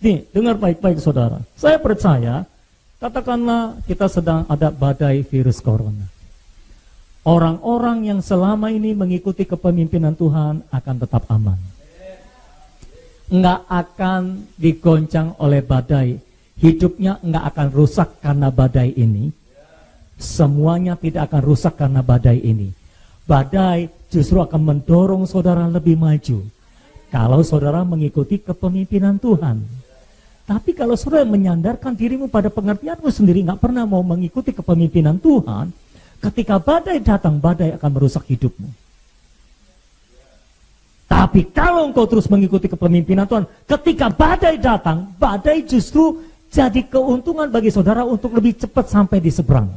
Nih, dengar baik-baik saudara. Saya percaya, katakanlah kita sedang ada badai virus corona. Orang-orang yang selama ini mengikuti kepemimpinan Tuhan akan tetap aman. Nggak akan digoncang oleh badai. Hidupnya nggak akan rusak karena badai ini. Semuanya tidak akan rusak karena badai ini. Badai justru akan mendorong saudara lebih maju. Kalau saudara mengikuti kepemimpinan Tuhan. Tapi kalau saudara menyandarkan dirimu pada pengertianmu sendiri, nggak pernah mau mengikuti kepemimpinan Tuhan, ketika badai datang, badai akan merusak hidupmu. Tapi kalau engkau terus mengikuti kepemimpinan Tuhan, ketika badai datang, badai justru jadi keuntungan bagi saudara untuk lebih cepat sampai di seberang.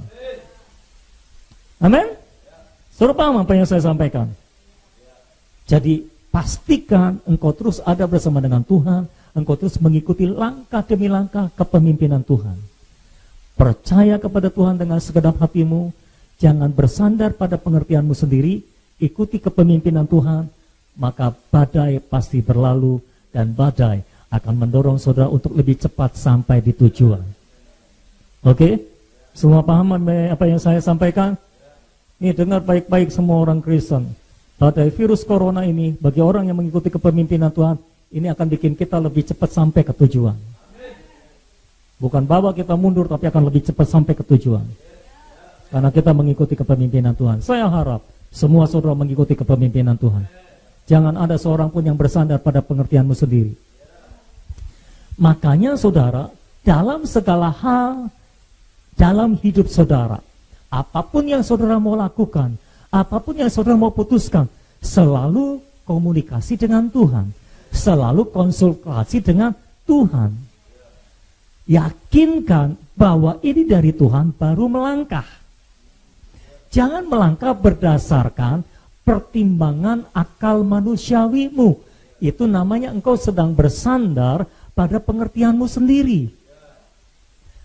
Amin? Saudara paham apa yang saya sampaikan? Jadi pastikan engkau terus ada bersama dengan Tuhan, engkau terus mengikuti langkah demi langkah kepemimpinan Tuhan. Percaya kepada Tuhan dengan segenap hatimu, jangan bersandar pada pengertianmu sendiri, ikuti kepemimpinan Tuhan, maka badai pasti berlalu dan badai akan mendorong saudara untuk lebih cepat sampai di tujuan. Oke? Semua paham apa yang saya sampaikan? Ini dengar baik-baik semua orang Kristen. Badai virus corona ini bagi orang yang mengikuti kepemimpinan Tuhan, ini akan bikin kita lebih cepat sampai ke tujuan. Bukan bawa kita mundur, tapi akan lebih cepat sampai ke tujuan. Karena kita mengikuti kepemimpinan Tuhan. Saya harap semua saudara mengikuti kepemimpinan Tuhan. Jangan ada seorang pun yang bersandar pada pengertianmu sendiri. Makanya saudara, dalam segala hal, dalam hidup saudara, apapun yang saudara mau lakukan, apapun yang saudara mau putuskan, selalu komunikasi dengan Tuhan. Selalu konsultasi dengan Tuhan. Yakinkan bahwa ini dari Tuhan, baru melangkah. Jangan melangkah berdasarkan pertimbangan akal manusiawimu. Itu namanya engkau sedang bersandar pada pengertianmu sendiri.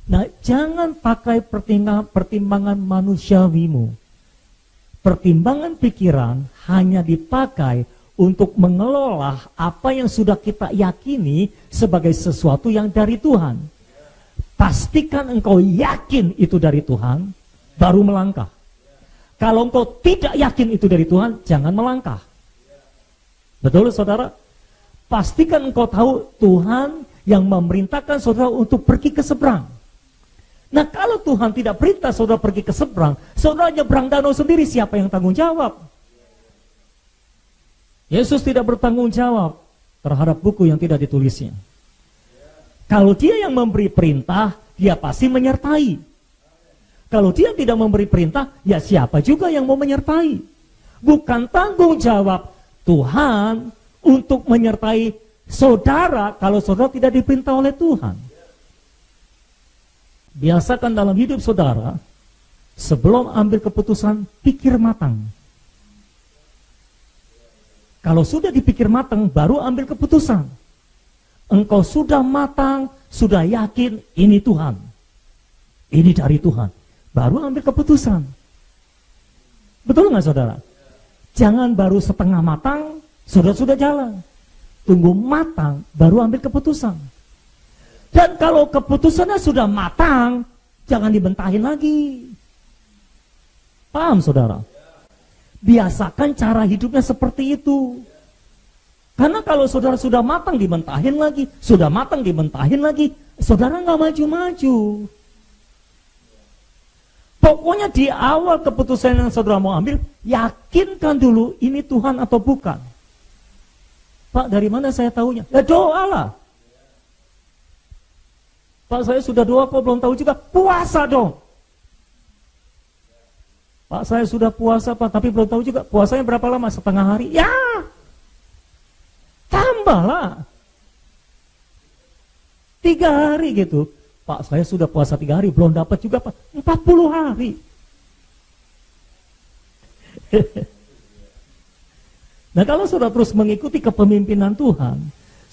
Nah, jangan pakai pertimbangan manusiawimu. Pertimbangan pikiran hanya dipakai untuk mengelola apa yang sudah kita yakini sebagai sesuatu yang dari Tuhan. Pastikan engkau yakin itu dari Tuhan, baru melangkah. Kalau engkau tidak yakin itu dari Tuhan, jangan melangkah. Betul saudara? Pastikan engkau tahu Tuhan yang memerintahkan saudara untuk pergi ke seberang. Nah, kalau Tuhan tidak perintah saudara pergi ke seberang, saudara nyebrang danau sendiri, siapa yang tanggung jawab? Yesus tidak bertanggung jawab terhadap buku yang tidak ditulisnya. Kalau dia yang memberi perintah, dia pasti menyertai. Kalau dia tidak memberi perintah, ya siapa juga yang mau menyertai? Bukan tanggung jawab Tuhan untuk menyertai saudara kalau saudara tidak diperintah oleh Tuhan. Biasakan dalam hidup saudara, sebelum ambil keputusan, pikir matang. Kalau sudah dipikir matang, baru ambil keputusan. Engkau sudah matang, sudah yakin, ini Tuhan. Ini dari Tuhan. Baru ambil keputusan. Betul nggak saudara? Jangan baru setengah matang, sudah jalan. Tunggu matang, baru ambil keputusan. Dan kalau keputusannya sudah matang, jangan dibentahin lagi. Paham saudara? Biasakan cara hidupnya seperti itu. Karena kalau saudara sudah matang dimentahin lagi, sudah matang dimentahin lagi, saudara nggak maju-maju. Pokoknya di awal keputusan yang saudara mau ambil, yakinkan dulu ini Tuhan atau bukan. Pak, dari mana saya tahunya? Ya doalah. Pak, saya sudah doa kok belum tahu juga. Puasa dong. Pak, saya sudah puasa Pak, tapi belum tahu juga. Puasanya berapa lama? Setengah hari? Ya, tambahlah 3 hari gitu. Pak, saya sudah puasa 3 hari, belum dapat juga Pak. 40 hari. Nah, kalau saudara terus mengikuti kepemimpinan Tuhan,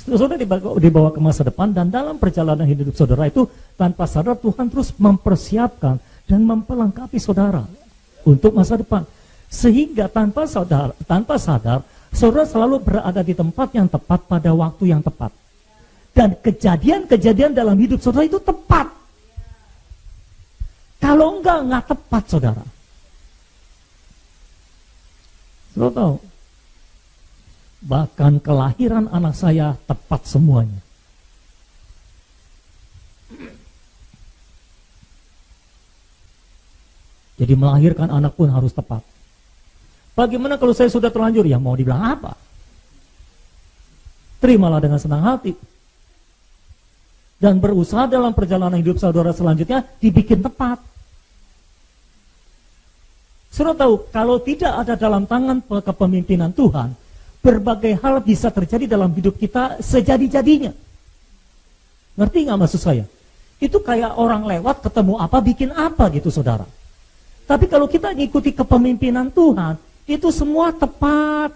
saudara dibawa ke masa depan, dan dalam perjalanan hidup saudara itu, tanpa sadar Tuhan terus mempersiapkan dan memperlengkapi saudara untuk masa depan. Sehingga tanpa sadar, saudara selalu berada di tempat yang tepat pada waktu yang tepat. Dan kejadian-kejadian dalam hidup saudara itu tepat. Kalau enggak tepat saudara. Saudara tahu, bahkan kelahiran anak saya tepat semuanya. Jadi melahirkan anak pun harus tepat. Bagaimana kalau saya sudah terlanjur? Ya mau dibilang apa? Terimalah dengan senang hati. Dan berusaha dalam perjalanan hidup saudara selanjutnya dibikin tepat. Saudara tahu, kalau tidak ada dalam tangan kepemimpinan Tuhan, berbagai hal bisa terjadi dalam hidup kita sejadi-jadinya. Ngerti nggak maksud saya? Itu kayak orang lewat ketemu apa, bikin apa gitu saudara. Tapi kalau kita ngikuti kepemimpinan Tuhan, itu semua tepat,